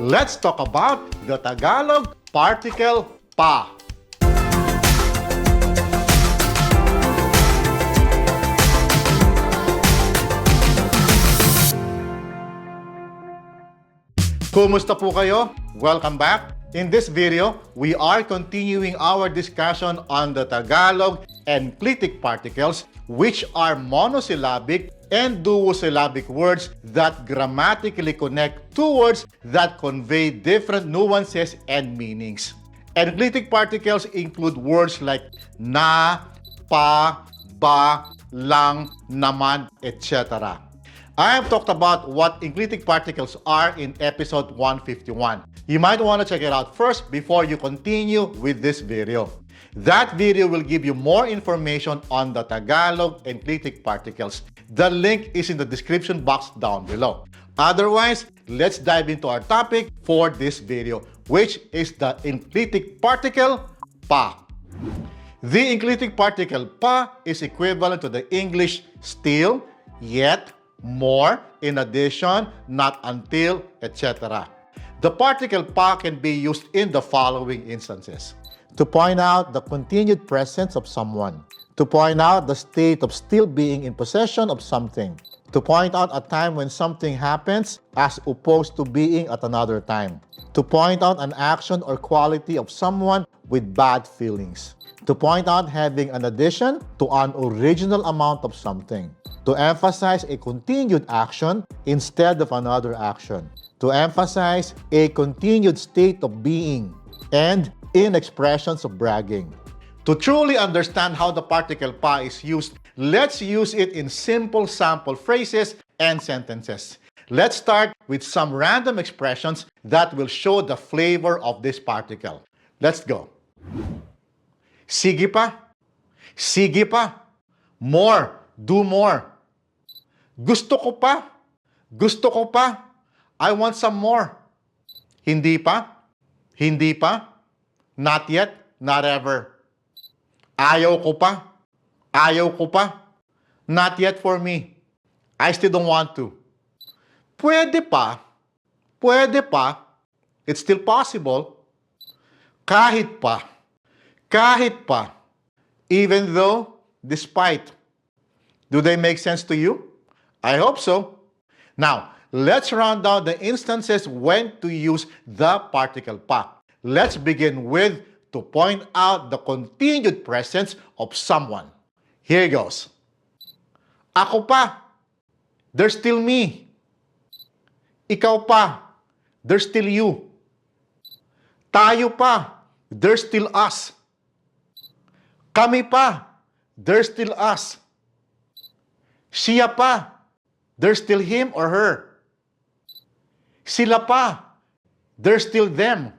let's talk about the Tagalog particle pa. Kumusta po kayo? Welcome back. In this video, we are continuing our discussion on the Tagalog ENCLITIC particles, which are monosyllabic and duosyllabic words that grammatically connect two words that convey different nuances and meanings. Enclitic particles include words like na, pa, ba, lang, naman, etc. I have talked about what enclitic particles are in episode 151. You might want to check it out first before you continue with this video. That video will give you more information on the Tagalog enclitic particles. The link is in the description box down below. Otherwise, let's dive into our topic for this video, which is the enclitic particle pa. The enclitic particle pa is equivalent to the English still, yet, more, in addition, not until, etc. The particle pa can be used in the following instances: to point out the continued presence of someone, to point out the state of still being in possession of something, to point out a time when something happens as opposed to being at another time, to point out an action or quality of someone with bad feelings, to point out having an addition to an original amount of something, to emphasize a continued action instead of another action, to emphasize a continued state of being, and in expressions of bragging. To truly understand how the particle pa is used, let's use it in simple sample phrases and sentences. Let's start with some random expressions that will show the flavor of this particle. Let's go. Sige pa. Sige pa. More. Do more. Gusto ko pa. Gusto ko pa. I want some more. Hindi pa. Hindi pa. Not yet. Not ever. Ayaw ko pa. Ayaw ko pa. Not yet for me. I still don't want to. Pwede pa. Pwede pa. It's still possible. Kahit pa. Kahit pa. Even though, despite. Do they make sense to you? I hope so. Now, let's round down the instances when to use the particle pa. Let's begin with to point out the continued presence of someone. Here goes. Ako pa. There's still me. Ikaw pa. There's still you. Tayo pa. There's still us. Kami pa. There's still us. Siya pa. There's still him or her. Sila pa. There's still them.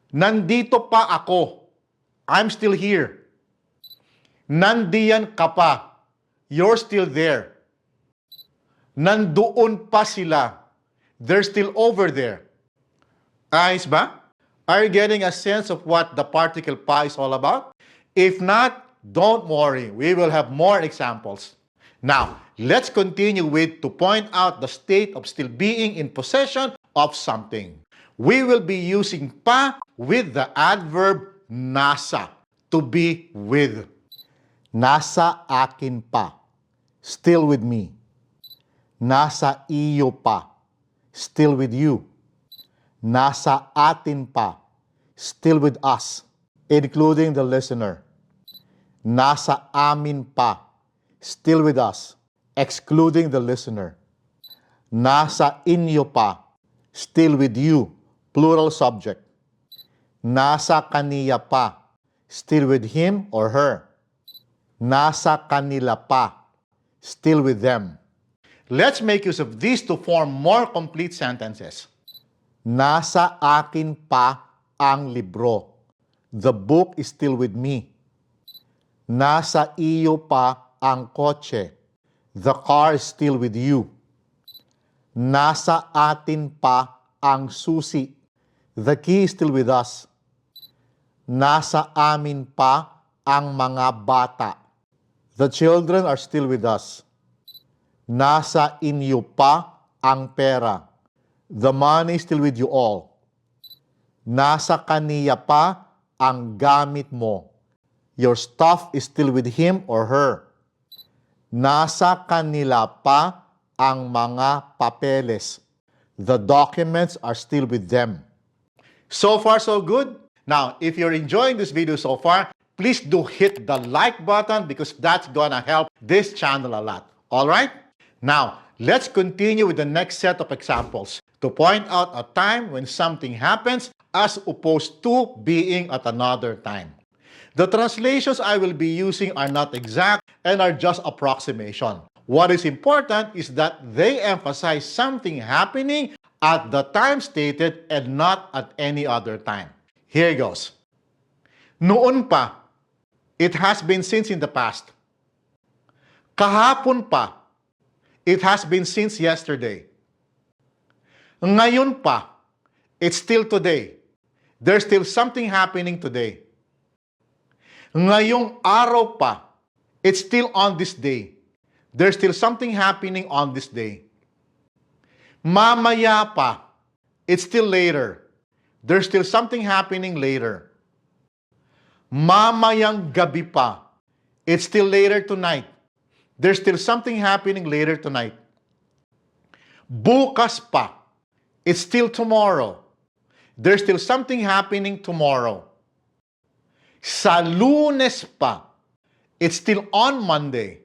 Nandito pa ako. I'm still here. Nandiyan ka pa. You're still there. Nandoon pa sila. They're still over there. Ayos ba? Are you getting a sense of what the particle pa is all about? If not, don't worry. We will have more examples. Now, let's continue with to point out the state of still being in possession of something. We will be using pa with the adverb nasa, to be with. Nasa akin pa, still with me. Nasa iyo pa, still with you. Nasa atin pa, still with us, including the listener. Nasa amin pa, still with us, excluding the listener. Nasa inyo pa, still with you, plural subject. Nasa kaniya pa, still with him or her. Nasa kanila pa, still with them. Let's make use of these to form more complete sentences. Nasa akin pa ang libro. The book is still with me. Nasa iyo pa ang kotse. The car is still with you. Nasa atin pa ang susi. The key is still with us. Nasa amin pa ang mga bata. The children are still with us. Nasa inyo pa ang pera. The money is still with you all. Nasa kaniya pa ang gamit mo. Your stuff is still with him or her. Nasa kanila pa ang mga papeles. The documents are still with them. So far, so good. Now, if you're enjoying this video so far, please do hit the like button because that's gonna help this channel a lot. All right? Now, let's continue with the next set of examples to point out a time when something happens as opposed to being at another time. The translations I will be using are not exact and are just approximation. What is important is that they emphasize something happening at the time stated and not at any other time. Here goes. Noon pa. It has been since in the past. Kahapon pa. It has been since yesterday. Ngayon pa. It's still today. There's still something happening today. Ngayong araw pa. It's still on this day. There's still something happening on this day. Mamaya pa. It's still later. There's still something happening later. Mamayang gabi pa. It's still later tonight. There's still something happening later tonight. Bukas pa. It's still tomorrow. There's still something happening tomorrow. Sa Lunes pa. It's still on Monday.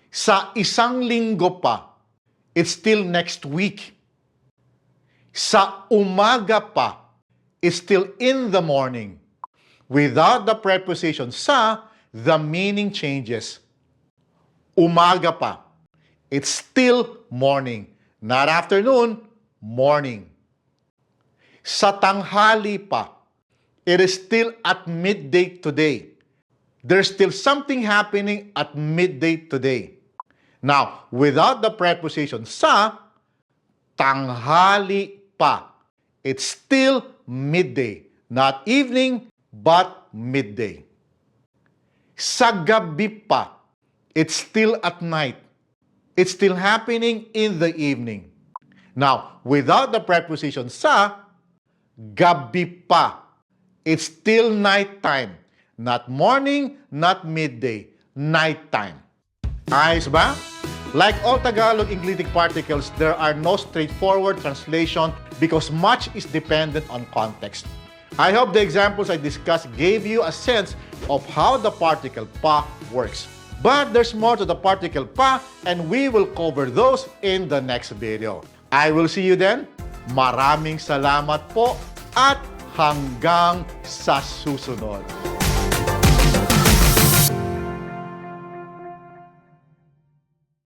Sa isang linggo pa. It's still next week. Sa umaga pa. It's still in the morning. Without the preposition sa, the meaning changes. Umaga pa. It's still morning. Not afternoon, morning. Sa tanghali pa. It is still at midday today. There's still something happening at midday today. Now, without the preposition sa, tanghali pa. It's still midday. Not evening, but midday. Sa gabi pa. It's still at night. It's still happening in the evening. Now, without the preposition sa, gabi pa. It's still nighttime. Not morning, not midday. Nighttime. Ayos ba? Like all Tagalog ENCLITIC particles, there are no straightforward translation because much is dependent on context. I hope the examples I discussed gave you a sense of how the particle pa works. But there's more to the particle pa and we will cover those in the next video. I will see you then. Maraming salamat po at hanggang sa susunod.